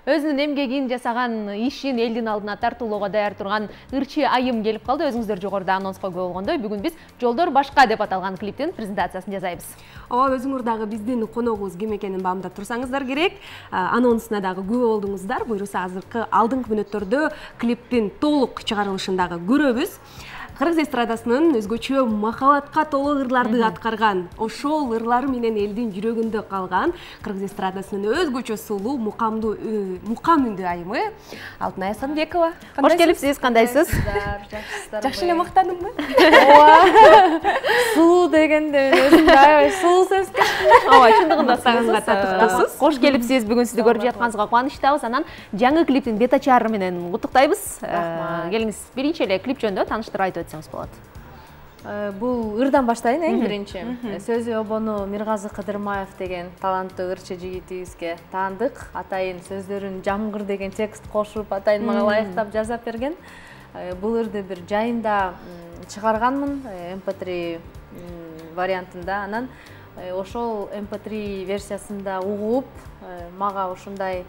өзүнүн эмгегин жасаган ишин элдин алдына тартуулоого даяр турган ырчы айым келип калды. Өзүңүздөр жогоруда анонска күбө болгондой, бүгүн биз Жолдор башка деп аталган клиптин презентациясын жасайбыз. Ооба, өзүңөр дагы биздин коногубуз ким экенин баамдап турсаңыздар керек. Анонсуна дагы күбө болдуңуздар. Буюрса азыркы алдыңкы мүнөттөрдө клиптин толук чыгарылышын дагы көрөбүз. Кыргыз эстрадасынын өзгөчө махабатка толуу ырларды аткарган, ошол ырлары менен элдин жүрөгүндө калган кыргыз эстрадасынын өзгөчө сулуу мукам үндүү айымы Алтынай Асанбекова. Кош келипсиз, кандайсыз? Жакшысыздар. Жакшы эле мактандымбы? Ооба. Сулуу дегенде өзүм аябай сулуу сөз кетти. Ооба, чындыгында сагынга татыктуусуз. Кош келипсиз, бүгүн сизди көрүп жатканыбызга кубанычтабыз. Анан жаңы клиптин бета чыгарымы менен куттуктайбыз. Келиңиз, биринчи эле клип жөнүндө тааныштырып айтып өтсөңүз болот. Бул ырдан баштайын, эң биринчи. Сөзү обону Миргазы Кыдырмаев деген таланттуу ырчы жигитибизге таандык. Атайын сөздөрүн Жамгыр деген текст кошуп, атайын мага ылайыктап жазап берген. Бул ырды бир жайында чыгарганмын, MP3 вариантында. Анан ошол MP3 версиясында угуп, мага ушундай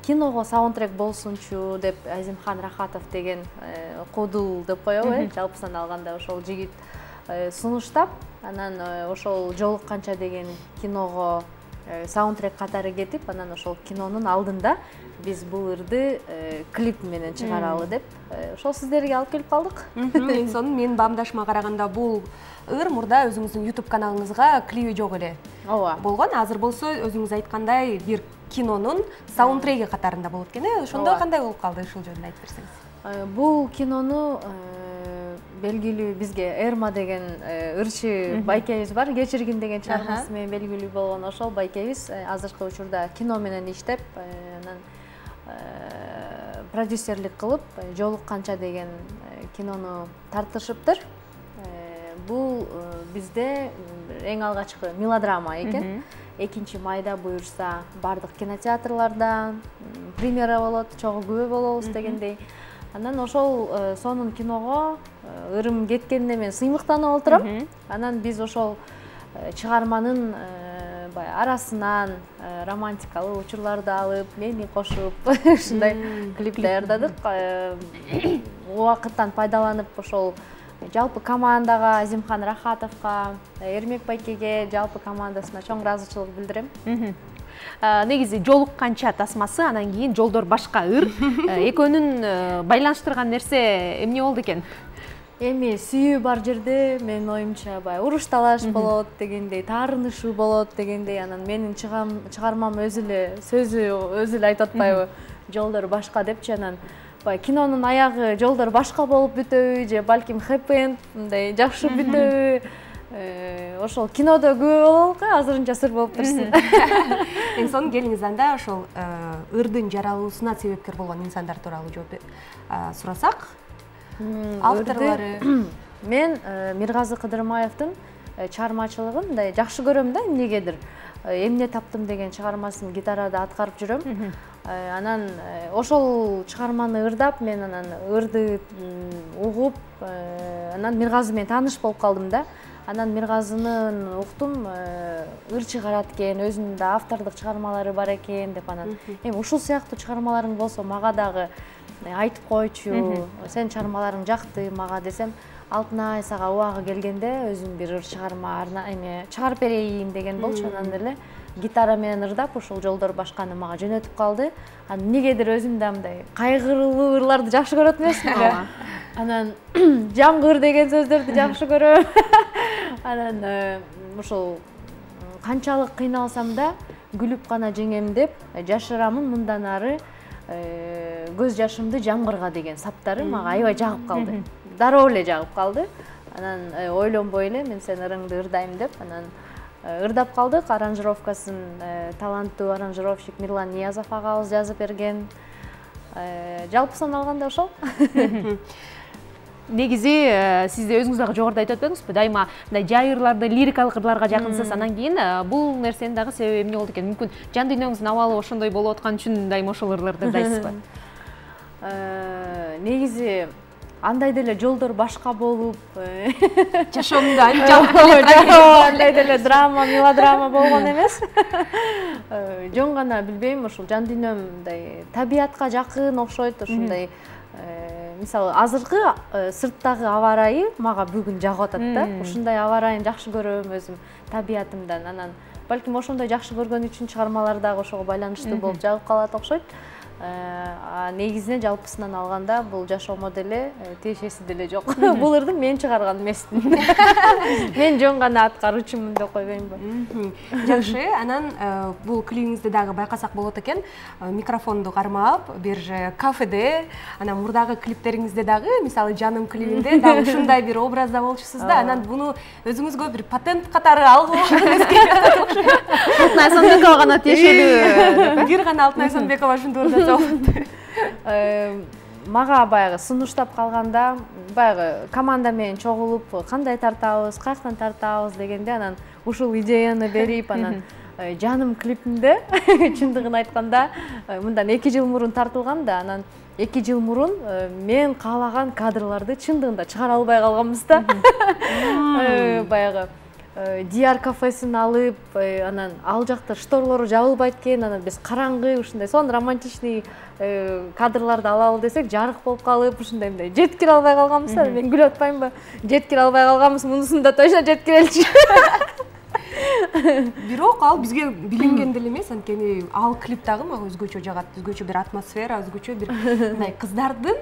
киного саундтрек болсунчу деп Азимхан Рахатов деген кодул деп коебу, жалпысынан алганда ошол жигит сунуштап, анан ошол Жолукканча деген киного саундтрек катары кетип, анан ошол кинонун алдында биз бул ырды клип менен чыгаралы деп ошол сиздерге алып келип калдык. Эң сонун менин баамдашыма караганда бул ыр мурда өзүңүздүн YouTube каналыңызга клиби жок эле болгон. Азыр болсо өзүңүз айткандай бир кинонун саундтреги катарында болот экен. Ошондо кандай болуп калды, ушул жөнүндө айтып берсеңиз. Бул кинону белгилүү бизге Эрма деген ырчы байкебиз бар, Кечиргин деген чыгармасы менен белгилүү болгон ошол байкебиз азыркы учурда кино менен иштеп, анан продюсерлик кылып, Жолукканча деген кинону тартышыптыр. Бул бизде эң алгачкы мелодрама экен. 2 майда буюрса бардык кинотеатрларда премьера болот, чогуу күбө болобуз дегендей. Анан ошол сонун киного ырым кеткенде мен сыймыктанып отурам. Анан биз ошол чыгарманын арасынан романтикалуу учурларды алып, мени кошуп, ушундай клип даярдадык. Убакыттан пайдаланып ошол жалпы командага, Азимхан Рахатовго, Эрмек байкеге, жалпы командасына чоң ыраазычылык билдирем. Негизи Жолукканча тасмасы, анан кийин Жолдор башка ыр. Экөөнүн байланыштырган нерсе эмне болду экен? Эми сүйүү бар жерде менин оюмча уруш талаш болот дегендей, таарынышуу болот дегендей, анан менин чыгармам өзү эле сөзү өзү эле айтып атпайбы? Жолдор башка депчи, анан кинонун аягы жолдор башка болуп бүтөбү же балким хэппи-энд мындай жакшы бүтөбү? Ошол кинодо күбө бололук, азырынча сыр болуп турсун. Эң сонун келиңиз анда ошол ырдын жаралуусуна себепкер болгон инсандар тууралуу жооп сурасак. Авторлору мен Миргазы Кыдырмаевдин чыгармачылыгын мындай жакшы көрөм да, эмнегедир. Эмне таптым деген чыгармасын гитарада аткарып жүрөм. Анан ошол чыгарманы ырдап, мен анан ырды угуп, анан Миргазы менен тааныш болуп калдым да. Анан Миргазынын уктум, ыр чыгарат экен, өзүнүн да автордук чыгармалары бар экен деп, анан эми ушул сыяктуу чыгармаларың болсо мага дагы айтып койчу, сен чыгармаларың жакты мага десем, Алтынай сага убагы келгенде өзүм бир ыр чыгарма чыгарып берейин деген болчу. Анан эле гитара менен ырдап ушул Жолдор башканы мага жөнөтүп калды. Анан эмнегедир өзүм да мындай кайгыруу ырларды жакшы көрөт эмесминби? Анан Жамгыр деген сөздөрдү жакшы көрөм. Анан ушул канчалык кыйналсам да күлүп гана жеңем деп жашырамын мындан ары көз жашымды жамгырга деген саптары мага аябай жагып калды. Дароо эле жагып калды. Анан ойлонбой эле мен сен ырыңды ырдайм деп, анан ырдап калдык. Аранжировкасын таланттуу аранжировщик Мирлан Ниязов агабыз жазып берген. Жалпысын алганда ошол. Негизи сиз де өзүңүз дагы жогоруда айтып өтпөдүңүзбү? Дайыма мындай жай ырларды, лирикалык ырларга жакынсыз. Анан кийин бул нерсенин дагы себеби эмне болду экен? Мүмкүн жан дүйнөңүздүн абалы ошондой болуп аткан үчүн дайыма ошол ырларды ырдайсызбы? Негизи андай деле жолдор башка болуп, жашоомдо андай деле драма, мелодрама болгон эмес. Жөн гана билбейм, ушул жан дүйнөм мындай табиятка жакын окшойт, ушундай. Мисалы, азыркы сырттагы аба ырайы мага бүгүн жагып атат да. Ушундай аба ырайын жакшы көрөм өзүм табиятымдан. Анан балким ошондой жакшы көргөн үчүн чыгармалар дагы ошого байланыштуу болуп жагып калат окшойт. Негизинен жалпысынан алганда бул жашоомо деле тиешеси деле жок. Бул ырды мен чыгарган эмесмин. Мен жөн гана аткаруучумун деп койбоймбу. Жакшы, анан бул клибиңизди дагы байкасак болот экен. Микрофонду кармап, бир кафеде, анан мурдагы клиптериңизде дагы, мисалы жаным клибинде дагы ушундай бир образда болчусуз да. Анан буну өзүңүзгө бир патент катары алгып алганыңыз керек. Алтынай Асанбекова гана тиешелүү. Бир гана Алтынай Асанбекова ушундай мага баягы сунуштап калганда, баягы команда менен чогулуп, кандай тартабыз, каяктан тартабыз дегенде, анан ушул идеяны берип, анан жаным клипинде чындыгын айтканда, мындан 2 жыл мурун тартылган да, анан 2 жыл мурун мен каалаган кадрларды чындыгында чыгара албай калганбыз да. Баягы Диар кафесин алып, анан ал жакта шторлору жабылбай экен, анан биз караңгы ушундай сон романтичный кадрларды алалы десек, жарык болуп калып, ушундай мындай жеткире албай калганбыз да. Мен күлүп атпаймынбы? Жеткире албай калганбыз, мунусун да точно жеткиреличи. Бирок ал бизге билинген деле эмес, анткени ал клип дагы мага өзгөчө жагат, өзгөчө бир атмосфера, өзгөчө бир мындай кыздардын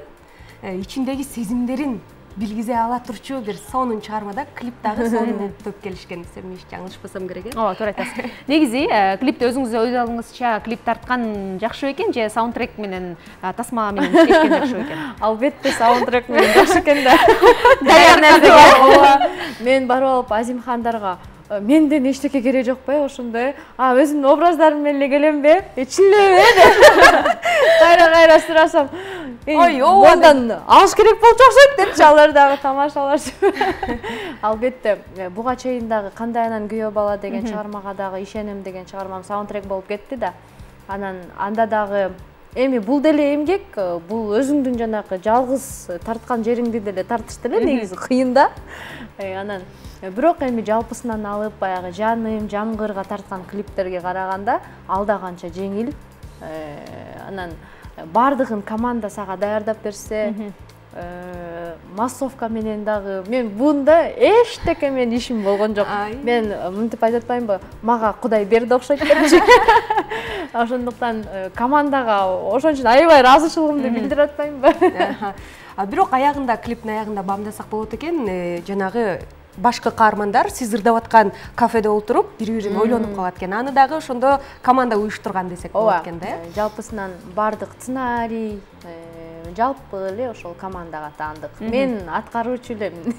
ичиндеги сезимдерин билгизе ала турчу бир сонун чыгармада, клип дагы сонун төп келишкен. Сен эч жаңылышпасам керек э? Ооба, туура айтасыз. Негизи клипти өзүңүз ойлогоңузча клип тарткан жакшы экен же саундтрек менен тасма менен иштешкен жакшы экен? Албетте саундтрек менен жакшы экен да. Даяр нерсе. Мен барып алып Азимхандарга менден эчтеке керек жок бе, ошондой. Өзүмдүн образдарым менен эле келемби? Чын эле. Кайра сурасам, ой, ондан алыш керек болчу окшойт депчи, алар дагы тамашалашы. Албетте, буга чейин дагы кандай анан күйөө бала деген чыгармага дагы ишенем деген чыгармам саундтрек болуп кетти да. Анан анда дагы эми бул деле эмгек, бул өзүңдүн жанакы жалгыз тарткан жериңди деле тартыш деле негизи кыйын да. Анан бирок эми жалпысынан алып, баягы жаным, жамгырга тарткан клиптерге караганда ал да канча жеңил. Анан бардыгын команда сага даярдап берсе, массовка менен дагы мен бунда эчтеке менин ишим болгон жок. Мен мынтип айтып атпаймынбы, мага Кудай берди окшойт депчи. Ошондуктан командага ошон үчүн аябай ыраазычылыгымды билдирип атпаймынбы. Бирок аягында, клиптин аягында бамдасак болот экен, жанагы башкы каармандар сиз ырдап аткан кафеде отуруп, бири-бирин ойлонуп калат экен. Аны дагы ошондо команда уюштурган десек болот экен да. Жалпысынан бардык сценарий, жалпы эле ошол командага таандык. Мен аткаруучу элемин.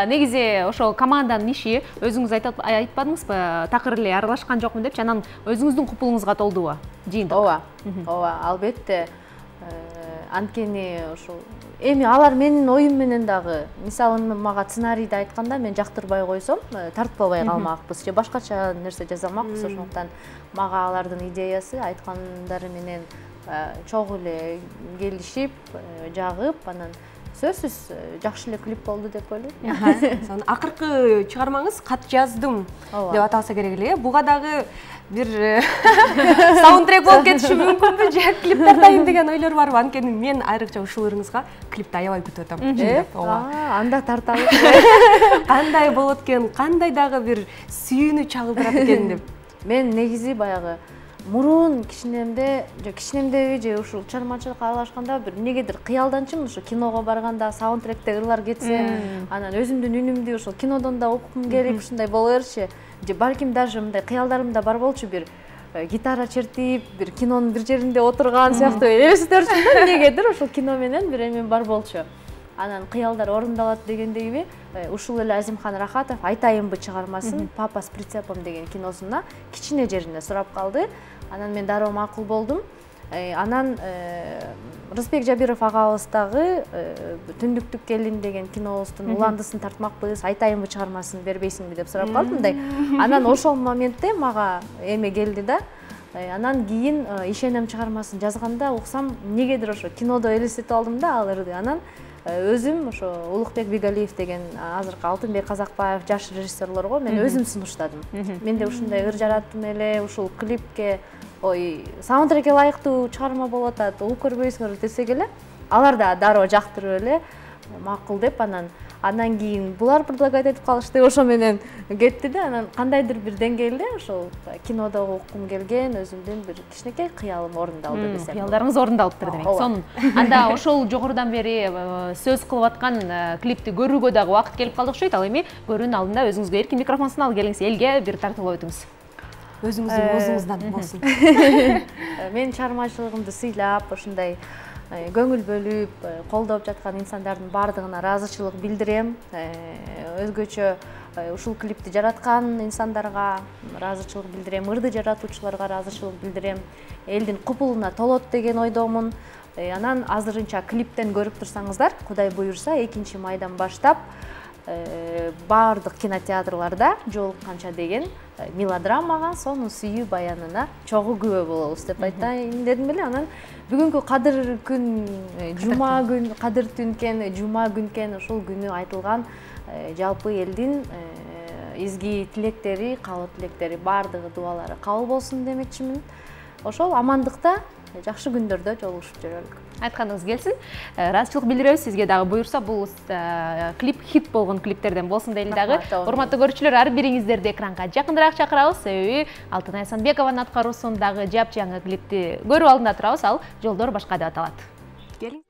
Негизи ошол команданын иши өзүңүз айтпадыңызбы, такыр эле аралашкан жокмун депчи, анан өзүңүздүн купулуңузга толдубу жыйынтык? Ооба, албетте. Анткени ошол эми алар менин оюм менен дагы, мисалы мага сценарийди айтканда мен жактырбай койсом, тартпабай калмакпыз же башкача нерсе жазамакпыз. Ошондуктан мага алардын идеясы айткандары менен чогуу эле келишип, жагып, анан сөзсүз жакшы эле клип болду деп ойлойм. Акыркы чыгармаңыз "Кат жаздым" деп аталса керек эле. Буга дагы бир саундтрек болуп кетиши мүмкүнбү же клип тартайын деген ойлор барбы? Анткени мен айрыкча ушул ырыңызга клипти аябай күтүп атам. Анда тарталы. Кандай болот экен, кандай дагы бир сүйүүнү чагылдырат экен деп. Мен негизи баягы мурун кичинемдеги же ушул чыгармачылыкка аралашканда бир эмнегедир кыялданчумун, ушу киного барганда саундтректе ырлар кетсе, анан өзүмдүн үнүмдү ушул кинодон да окугум келип ушундай боло берчи. Же балким даже мындай кыялдарым да бар болчу, бир гитара чертип, бир кинонун бир жеринде отурган сыяктуу элестетирчүмүн да, эмнегедир ушул кино менен бир эме бар болчу. Анан кыялдар орундалат дегендеги ушул эле Азимхан Рахатов Айтайынбы чыгармасын "Папа с прицепом" деген киносуна кичине жеринде сурап калды. Анан мен дароо макул болдум. Анан Рысбек Жабиров агабыз дагы "Түндүктүк келин" деген кинобуздун уландысын тартмакпыз, Айтайынбы чыгармасын бербейсиңби деп сурап калды мындай. Анан ошол моментте мага эме келди да, Анан кийин ишенем чыгармасын жазганда уксам эмнегедир ошо кинодо элестетип алдым да аларды. Анан өзүм ошо Улукбек Бигалиев деген азыркы Алтынбек Казакбаев жаш режиссерлорго мен өзүм сунуштадым. Мен де ушундай ыр жараттым эле, ушул клипке саундтрекке ылайыктуу чыгарма болуп атат, угуп көрбөйсүңөр десек эле, алар да дароо жактырып эле макул деп андан кийин булар предлагать этип калышты, ошо менен кетти да. Анан кандайдыр бир деңгээлде ошол кинодогу уккум келген өзүмдүн бир кичинекей кыялым орундалды десем. Кыялдарыңыз орундалыптыр демек. Сонун. Анда ошол жогорудан бери сөз кылып аткан клипти көрүүгө дагы убакыт келип калды окшойт. Ал эми көрүүнүн алдында өзүңүзгө эркин микрофонун алып келиңиз, элге бир тартуулап өтүңүз. Өзүңүздүн оозуңуздан болсун. Мен чыгармачылыгымды сыйлап, ушундай көңүл бөлүп, колдоп жаткан инсандардын баардыгына ыраазычылык билдирем. Өзгөчө ушул клипти жараткан инсандарга ыраазычылык билдирем, ырды жаратуучуларга ыраазычылык билдирем. Элдин купулуна толот деген ойдомун. Анан азырынча клиптен көрүп турсаңыздар, Кудай буюрса 2-майдан баштап баардык кинотеатрларда Жолукканча деген мелодрамага, сонун сүйүү баянына чогуу күбө болобуз деп айтайын дедим эле. Анан бүгүнкү кадыр күн, жума күн, кадыр түн экен, жума күн экен, ошол күнү айтылган жалпы элдин изги тилектери, каалоо тилектери, баардыгы дуалары кабыл болсун демекчимин. Ошол амандыкта, жакшы күндөрдө жолугушуп жүрөлүк. Айтканыңыз келсин. Ыраазычылык билдиребиз. Сизге дагы буюрса, бул клип хит болгон клиптерден болсун дейли дагы. Урматтуу көрүүчүлөр, ар бириңиздерди экранга жакыныраак чакырабыз. Себеби Алтынай Асанбекованын аткаруусундагы жапжаңы клипти көрүү алдында турабыз. Ал Жолдор башка деп аталат. Келиң.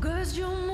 Göz yum